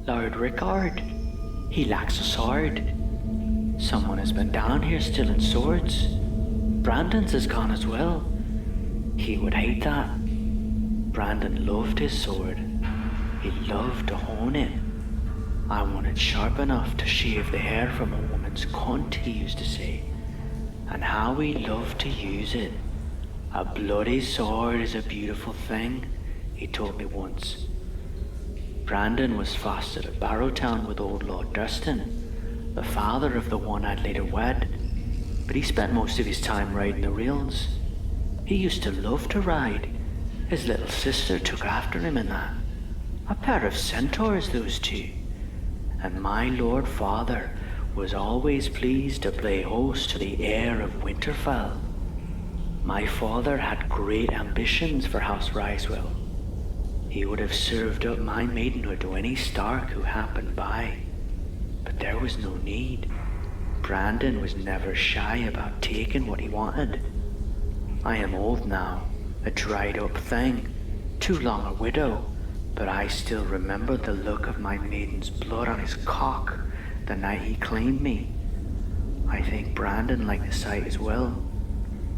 Lord Rickard. He lacks a sword. Someone has been down here stealing swords. Brandon's is gone as well. He would hate that. Brandon loved his sword. He loved to hone it. I want it sharp enough to shave the hair from a woman's cunt, he used to say. And how he loved to use it. A bloody sword is a beautiful thing, he told me once. Brandon was fostered at Barrowtown with old Lord Dustin, the father of the one I'd later wed, but he spent most of his time riding the rails. He used to love to ride. His little sister took after him in that. A pair of centaurs, those two. And my Lord Father was always pleased to play host to the heir of Winterfell. My father had great ambitions for House Risewell. He would have served up my maidenhood to any Stark who happened by. But there was no need. Brandon was never shy about taking what he wanted. I am old now, a dried up thing, too long a widow, but I still remember the look of my maiden's blood on his cock the night he claimed me. I think Brandon liked the sight as well.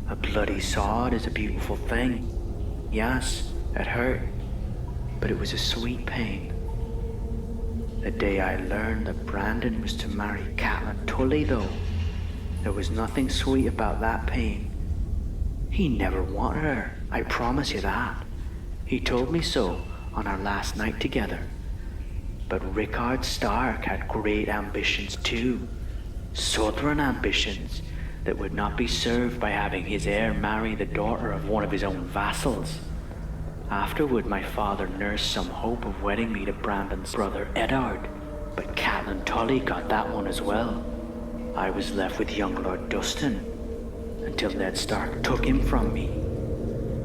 A bloody sword is a beautiful thing. Yes, it hurt, but it was a sweet pain. The day I learned that Brandon was to marry Catelyn Tully, though, there was nothing sweet about that pain. He never wanted her, I promise you that. He told me so on our last night together. But Rickard Stark had great ambitions too. Southern ambitions that would not be served by having his heir marry the daughter of one of his own vassals. Afterward, my father nursed some hope of wedding me to Brandon's brother Eddard, but Catelyn Tully got that one as well. I was left with young Lord Dustin, until Ned Stark took him from me.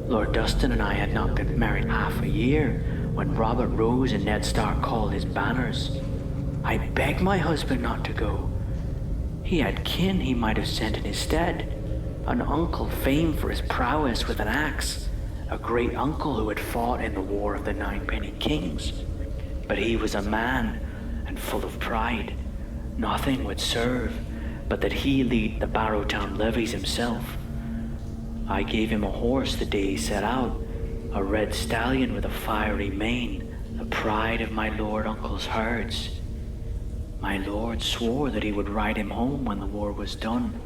Lord Dustin and I had not been married half a year when Robert rose and Ned Stark called his banners. I begged my husband not to go. He had kin he might have sent in his stead, an uncle famed for his prowess with an axe, a great uncle who had fought in the War of the Ninepenny Kings. But he was a man and full of pride. Nothing would serve but that he lead the Barrowtown levies himself. I gave him a horse the day he set out, a red stallion with a fiery mane, the pride of my lord uncle's herds. My lord swore that he would ride him home when the war was done.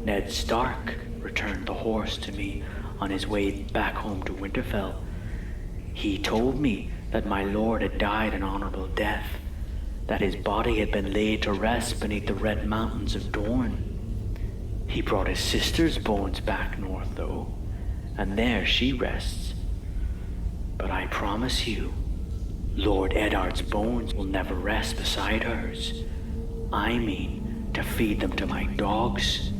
Ned Stark returned the horse to me on his way back home to Winterfell. He told me that my lord had died an honorable death, that his body had been laid to rest beneath the red mountains of Dorne. He brought his sister's bones back north, though, and there she rests. But I promise you, Lord Eddard's bones will never rest beside hers. I mean, to feed them to my dogs.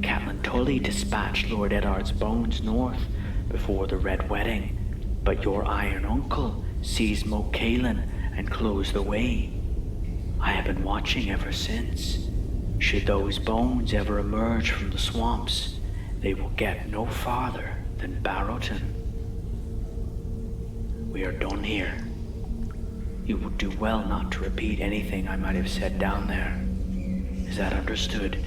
Catelyn Tully dispatched Lord Eddard's bones north before the Red Wedding, but your Iron Uncle seized Moat Cailin and closed the way. I have been watching ever since. Should those bones ever emerge from the swamps, they will get no farther than Barrowton. We are done here. You would do well not to repeat anything I might have said down there. Is that understood?